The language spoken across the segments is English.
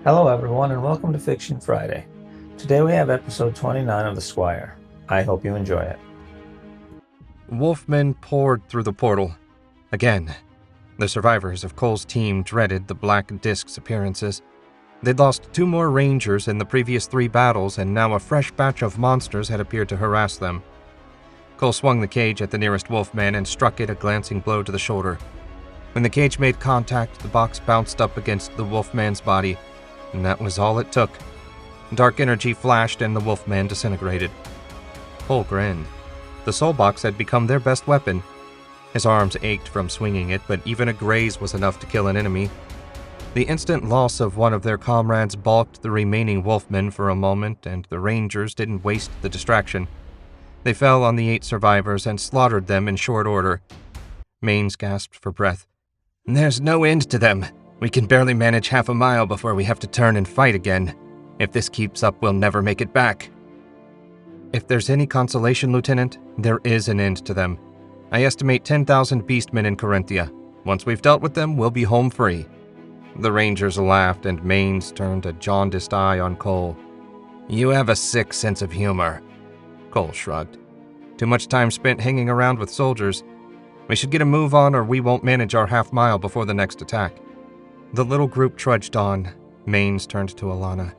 Hello everyone and welcome to Fiction Friday. Today we have episode 29 of The Squire. I hope you enjoy it. Wolfmen poured through the portal. Again. The survivors of Cole's team dreaded the Black Disc's appearances. They'd lost 2 more rangers in the previous 3 battles, and now a fresh batch of monsters had appeared to harass them. Cole swung the cage at the nearest wolfman and struck it a glancing blow to the shoulder. When the cage made contact, the box bounced up against the wolfman's body, and that was all it took. Dark energy flashed and the wolfman disintegrated. Cole grinned. The soul box had become their best weapon. His arms ached from swinging it, but even a graze was enough to kill an enemy. The instant loss of one of their comrades balked the remaining wolfmen for a moment, and the rangers didn't waste the distraction. They fell on the 8 survivors and slaughtered them in short order. Maines gasped for breath. "There's no end to them. We can barely manage half a mile before we have to turn and fight again. If this keeps up, we'll never make it back." "If there's any consolation, Lieutenant, there is an end to them. I estimate 10,000 beastmen in Corinthia. Once we've dealt with them, we'll be home free." The rangers laughed, and Maines turned a jaundiced eye on Cole. "You have a sick sense of humor." Cole shrugged. "Too much time spent hanging around with soldiers. We should get a move on, or we won't manage our half mile before the next attack." The little group trudged on. Maines turned to Alana.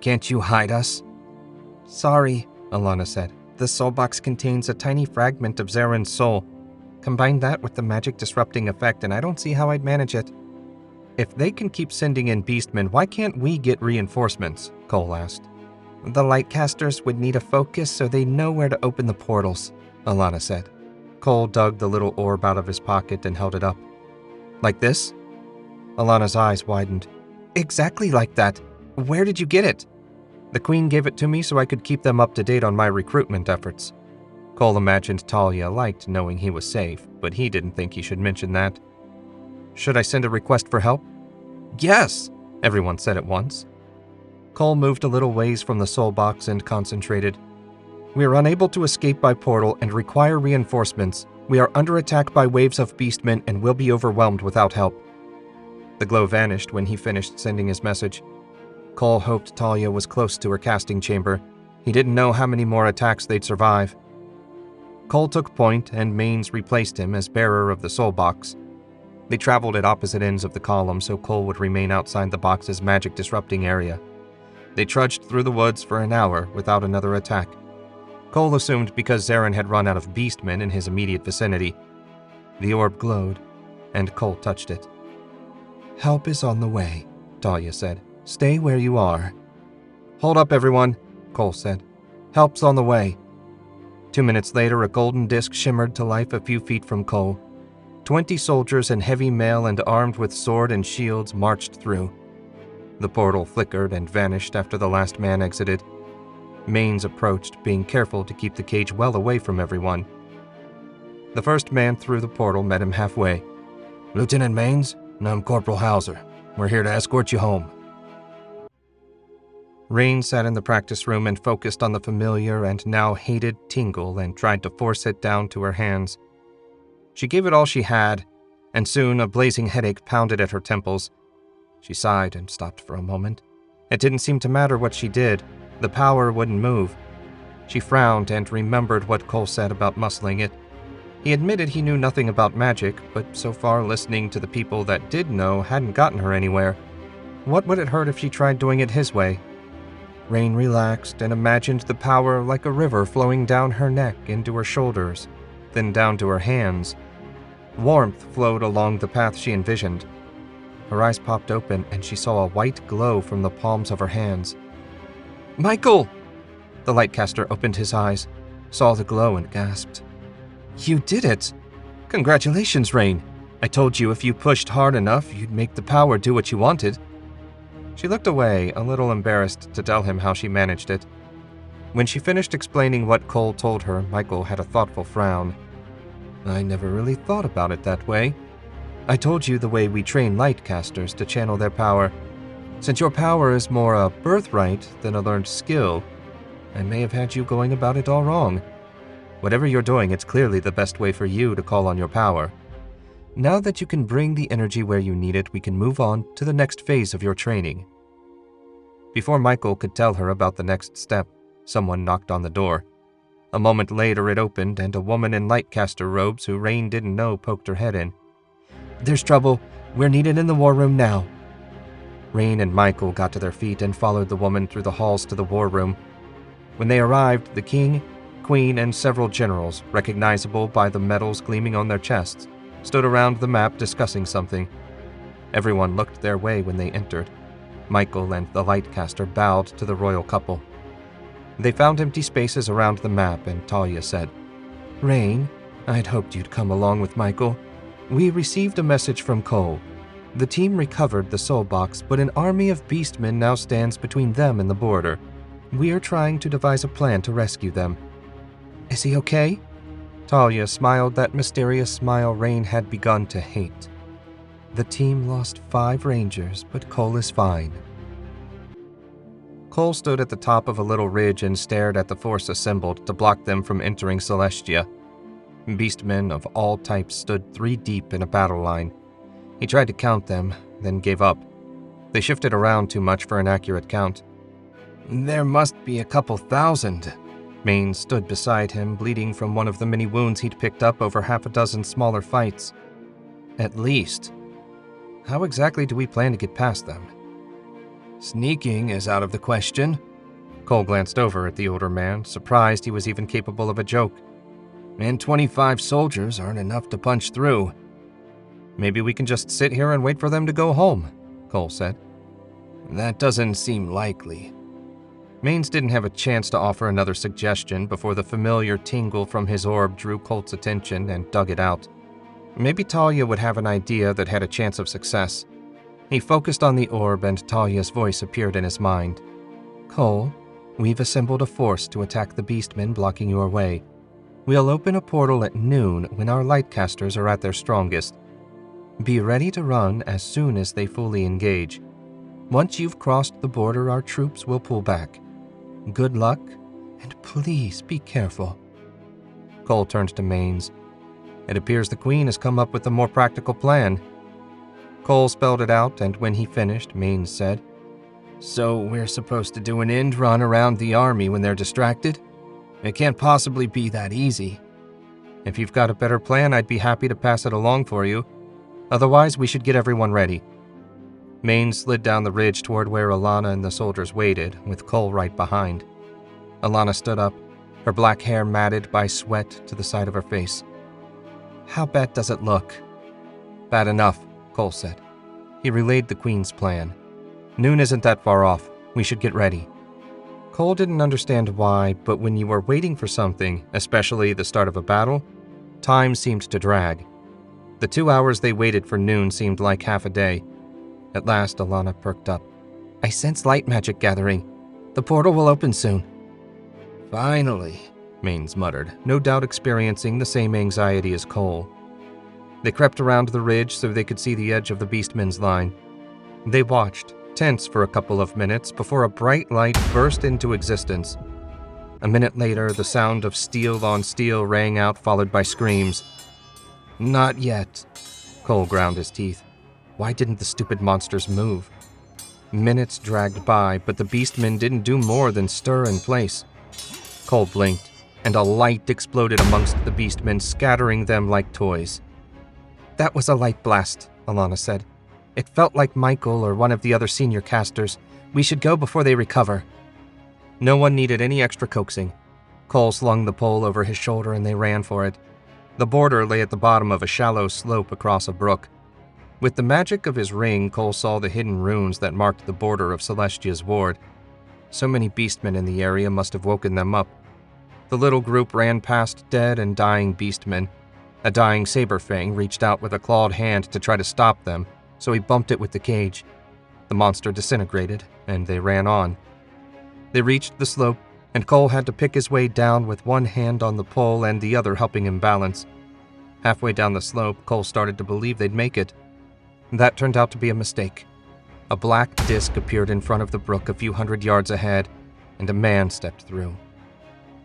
"Can't you hide us?" "Sorry," Alana said. "The soul box contains a tiny fragment of Zaren's soul. Combine that with the magic disrupting effect, and I don't see how I'd manage it." "If they can keep sending in beastmen, why can't we get reinforcements?" Cole asked. "The lightcasters would need a focus so they know where to open the portals," Alana said. Cole dug the little orb out of his pocket and held it up. "Like this?" Alana's eyes widened. "Exactly like that. Where did you get it?" "The Queen gave it to me so I could keep them up to date on my recruitment efforts." Cole imagined Talia liked knowing he was safe, but he didn't think he should mention that. "Should I send a request for help?" "Yes," everyone said at once. Cole moved a little ways from the soul box and concentrated. "We are unable to escape by portal and require reinforcements. We are under attack by waves of beastmen and will be overwhelmed without help." The glow vanished when he finished sending his message. Cole hoped Talia was close to her casting chamber. He didn't know how many more attacks they'd survive. Cole took point, and Maines replaced him as bearer of the soul box. They traveled at opposite ends of the column so Cole would remain outside the box's magic disrupting area. They trudged through the woods for an hour without another attack. Cole assumed because Zaren had run out of beastmen in his immediate vicinity. The orb glowed, and Cole touched it. "Help is on the way," Talia said. "Stay where you are." "Hold up, everyone," Cole said. "Help's on the way." 2 minutes later, a golden disc shimmered to life a few feet from Cole. 20 soldiers in heavy mail and armed with sword and shields marched through. The portal flickered and vanished after the last man exited. Maines approached, being careful to keep the cage well away from everyone. The first man through the portal met him halfway. "Lieutenant Maines, and I'm Corporal Hauser. We're here to escort you home." Rain sat in the practice room and focused on the familiar and now hated tingle and tried to force it down to her hands. She gave it all she had, and soon a blazing headache pounded at her temples. She sighed and stopped for a moment. It didn't seem to matter what she did. The power wouldn't move. She frowned and remembered what Cole said about muscling it. He admitted he knew nothing about magic, but so far listening to the people that did know hadn't gotten her anywhere. What would it hurt if she tried doing it his way? Rain relaxed and imagined the power like a river flowing down her neck into her shoulders, then down to her hands. Warmth flowed along the path she envisioned. Her eyes popped open and she saw a white glow from the palms of her hands. "Michael!" The lightcaster opened his eyes, saw the glow and gasped. "You did it! Congratulations, Rain. I told you if you pushed hard enough, you'd make the power do what you wanted." She looked away, a little embarrassed to tell him how she managed it. When she finished explaining what Cole told her, Michael had a thoughtful frown. "I never really thought about it that way. I told you the way we train lightcasters to channel their power. Since your power is more a birthright than a learned skill, I may have had you going about it all wrong. Whatever you're doing, it's clearly the best way for you to call on your power. Now that you can bring the energy where you need it, we can move on to the next phase of your training." Before Michael could tell her about the next step, someone knocked on the door. A moment later it opened, and a woman in lightcaster robes who Rain didn't know poked her head in. "There's trouble. We're needed in the war room now." Rain and Michael got to their feet and followed the woman through the halls to the war room. When they arrived, the king, queen, and several generals, recognizable by the medals gleaming on their chests, stood around the map discussing something. Everyone looked their way when they entered. Michael and the lightcaster bowed to the royal couple. They found empty spaces around the map, and Talia said, "Rain, I'd hoped you'd come along with Michael. We received a message from Cole. The team recovered the soul box, but an army of beastmen now stands between them and the border. We are trying to devise a plan to rescue them." "Is he okay?" Talia smiled that mysterious smile Rain had begun to hate. "The team lost 5 rangers, but Cole is fine." Cole stood at the top of a little ridge and stared at the force assembled to block them from entering Celestia. Beastmen of all types stood 3 deep in a battle line. He tried to count them, then gave up. They shifted around too much for an accurate count. "There must be a couple thousand." Maine stood beside him, bleeding from one of the many wounds he'd picked up over half a dozen smaller fights. "At least. How exactly do we plan to get past them?" "Sneaking is out of the question." Cole glanced over at the older man, surprised he was even capable of a joke. "And 25 soldiers aren't enough to punch through." "Maybe we can just sit here and wait for them to go home," Cole said. "That doesn't seem likely." Maines didn't have a chance to offer another suggestion before the familiar tingle from his orb drew Colt's attention and dug it out. Maybe Talia would have an idea that had a chance of success. He focused on the orb, and Talia's voice appeared in his mind. "Cole, we've assembled a force to attack the beastmen blocking your way. We'll open a portal at noon when our lightcasters are at their strongest. Be ready to run as soon as they fully engage. Once you've crossed the border, our troops will pull back. Good luck, and please be careful." Cole turned to Maines. "It appears the Queen has come up with a more practical plan." Cole spelled it out, and when he finished, Maines said, "So we're supposed to do an end run around the army when they're distracted? It can't possibly be that easy." "If you've got a better plan, I'd be happy to pass it along for you. Otherwise, we should get everyone ready." Maine slid down the ridge toward where Alana and the soldiers waited, with Cole right behind. Alana stood up, her black hair matted by sweat to the side of her face. "How bad does it look?" "Bad enough," Cole said. He relayed the Queen's plan. "Noon isn't that far off. We should get ready." Cole didn't understand why, but when you were waiting for something, especially the start of a battle, time seemed to drag. The 2 hours they waited for noon seemed like half a day. At last, Alana perked up. "I sense light magic gathering. The portal will open soon." "Finally," Maines muttered, no doubt experiencing the same anxiety as Cole. They crept around the ridge so they could see the edge of the beastmen's line. They watched, tense for a couple of minutes, before a bright light burst into existence. A minute later, the sound of steel on steel rang out, followed by screams. "Not yet." Cole ground his teeth. Why didn't the stupid monsters move? Minutes dragged by, but the beastmen didn't do more than stir in place. Cole blinked, and a light exploded amongst the beastmen, scattering them like toys. "That was a light blast," Alana said. "It felt like Michael or one of the other senior casters. We should go before they recover." No one needed any extra coaxing. Cole slung the pole over his shoulder and they ran for it. The border lay at the bottom of a shallow slope across a brook. With the magic of his ring, Cole saw the hidden runes that marked the border of Celestia's ward. So many beastmen in the area must have woken them up. The little group ran past dead and dying beastmen. A dying Saberfang reached out with a clawed hand to try to stop them, so he bumped it with the cage. The monster disintegrated, and they ran on. They reached the slope, and Cole had to pick his way down with one hand on the pole and the other helping him balance. Halfway down the slope, Cole started to believe they'd make it. That turned out to be a mistake. A black disc appeared in front of the brook a few hundred yards ahead, and a man stepped through.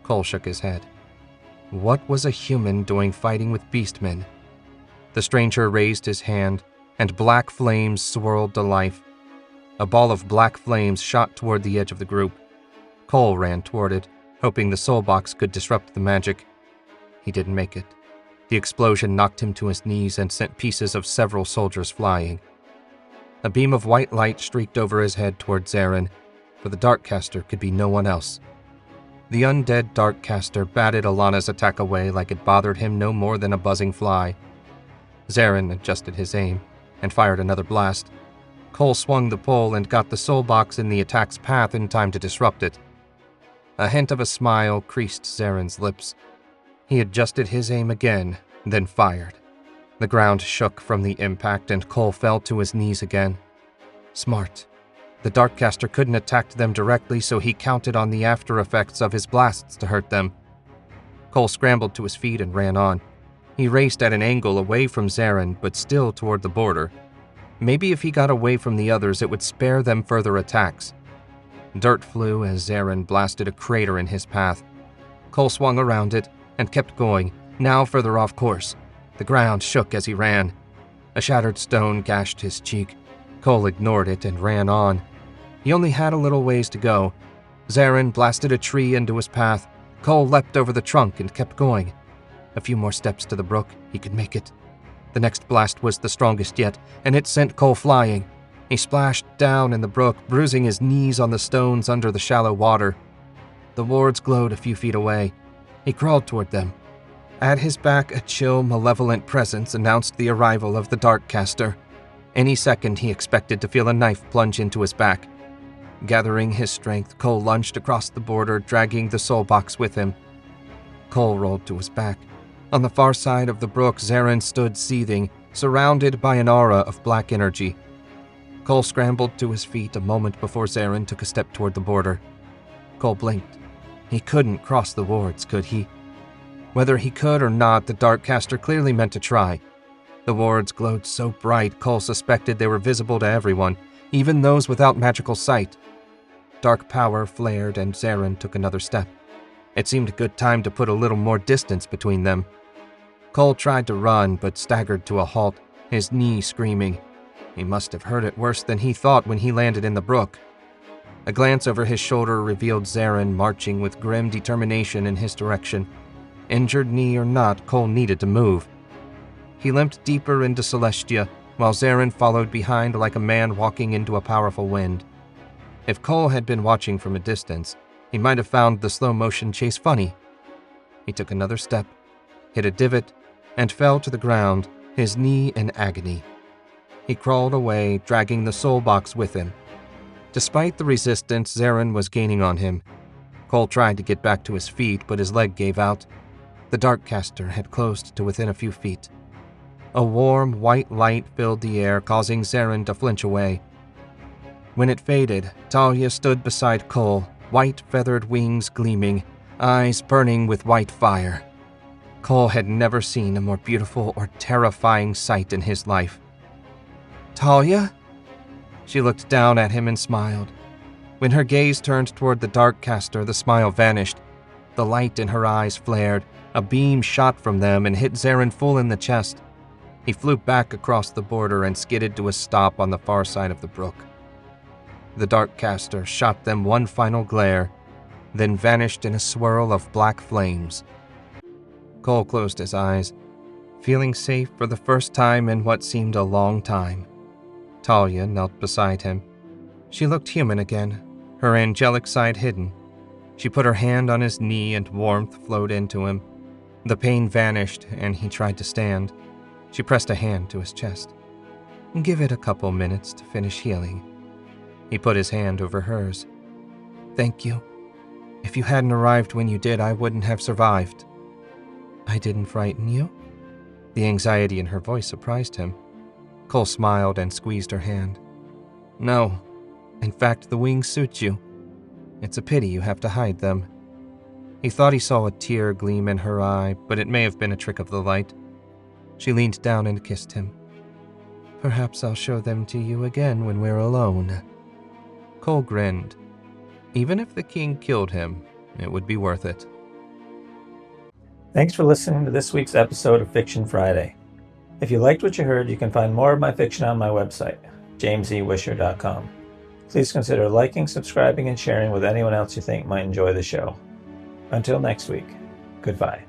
Cole shook his head. What was a human doing fighting with beastmen? The stranger raised his hand, and black flames swirled to life. A ball of black flames shot toward the edge of the group. Cole ran toward it, hoping the soul box could disrupt the magic. He didn't make it. The explosion knocked him to his knees and sent pieces of several soldiers flying. A beam of white light streaked over his head toward Zarin, for the Darkcaster could be no one else. The undead Darkcaster batted Alana's attack away like it bothered him no more than a buzzing fly. Zarin adjusted his aim and fired another blast. Cole swung the pole and got the soul box in the attack's path in time to disrupt it. A hint of a smile creased Zarin's lips. He adjusted his aim again, then fired. The ground shook from the impact and Cole fell to his knees again. Smart. The Darkcaster couldn't attack them directly, so he counted on the after effects of his blasts to hurt them. Cole scrambled to his feet and ran on. He raced at an angle away from Zarin, but still toward the border. Maybe if he got away from the others, it would spare them further attacks. Dirt flew as Zarin blasted a crater in his path. Cole swung around it and kept going, now further off course. The ground shook as he ran. A shattered stone gashed his cheek. Cole ignored it and ran on. He only had a little ways to go. Zarin blasted a tree into his path. Cole leapt over the trunk and kept going. A few more steps to the brook, he could make it. The next blast was the strongest yet, and it sent Cole flying. He splashed down in the brook, bruising his knees on the stones under the shallow water. The wards glowed a few feet away. He crawled toward them. At his back, a chill, malevolent presence announced the arrival of the Darkcaster. Any second, he expected to feel a knife plunge into his back. Gathering his strength, Cole lunged across the border, dragging the soul box with him. Cole rolled to his back. On the far side of the brook, Zarin stood seething, surrounded by an aura of black energy. Cole scrambled to his feet a moment before Zarin took a step toward the border. Cole blinked. He couldn't cross the wards, could he? Whether he could or not, the Darkcaster clearly meant to try. The wards glowed so bright, Cole suspected they were visible to everyone, even those without magical sight. Dark power flared and Zarin took another step. It seemed a good time to put a little more distance between them. Cole tried to run, but staggered to a halt, his knee screaming. He must have hurt it worse than he thought when he landed in the brook. A glance over his shoulder revealed Zarin marching with grim determination in his direction. Injured knee or not, Cole needed to move. He limped deeper into Celestia, while Zarin followed behind like a man walking into a powerful wind. If Cole had been watching from a distance, he might have found the slow-motion chase funny. He took another step, hit a divot, and fell to the ground, his knee in agony. He crawled away, dragging the soul box with him. Despite the resistance, Zarin was gaining on him. Cole tried to get back to his feet, but his leg gave out. The Darkcaster had closed to within a few feet. A warm, white light filled the air, causing Zarin to flinch away. When it faded, Talia stood beside Cole, white feathered wings gleaming, eyes burning with white fire. Cole had never seen a more beautiful or terrifying sight in his life. "Talia?" She looked down at him and smiled. When her gaze turned toward the Darkcaster, the smile vanished. The light in her eyes flared. A beam shot from them and hit Zarin full in the chest. He flew back across the border and skidded to a stop on the far side of the brook. The Darkcaster shot them one final glare, then vanished in a swirl of black flames. Cole closed his eyes, feeling safe for the first time in what seemed a long time. Talia knelt beside him. She looked human again, her angelic side hidden. She put her hand on his knee and warmth flowed into him. The pain vanished and he tried to stand. She pressed a hand to his chest. "Give it a couple minutes to finish healing." He put his hand over hers. "Thank you. If you hadn't arrived when you did, I wouldn't have survived." "I didn't frighten you?" The anxiety in her voice surprised him. Cole smiled and squeezed her hand. "No. In fact, the wings suit you. It's a pity you have to hide them." He thought he saw a tear gleam in her eye, but it may have been a trick of the light. She leaned down and kissed him. "Perhaps I'll show them to you again when we're alone." Cole grinned. Even if the king killed him, it would be worth it. Thanks for listening to this week's episode of Fiction Friday. If you liked what you heard, you can find more of my fiction on my website, jamesewisher.com. Please consider liking, subscribing, and sharing with anyone else you think might enjoy the show. Until next week, goodbye.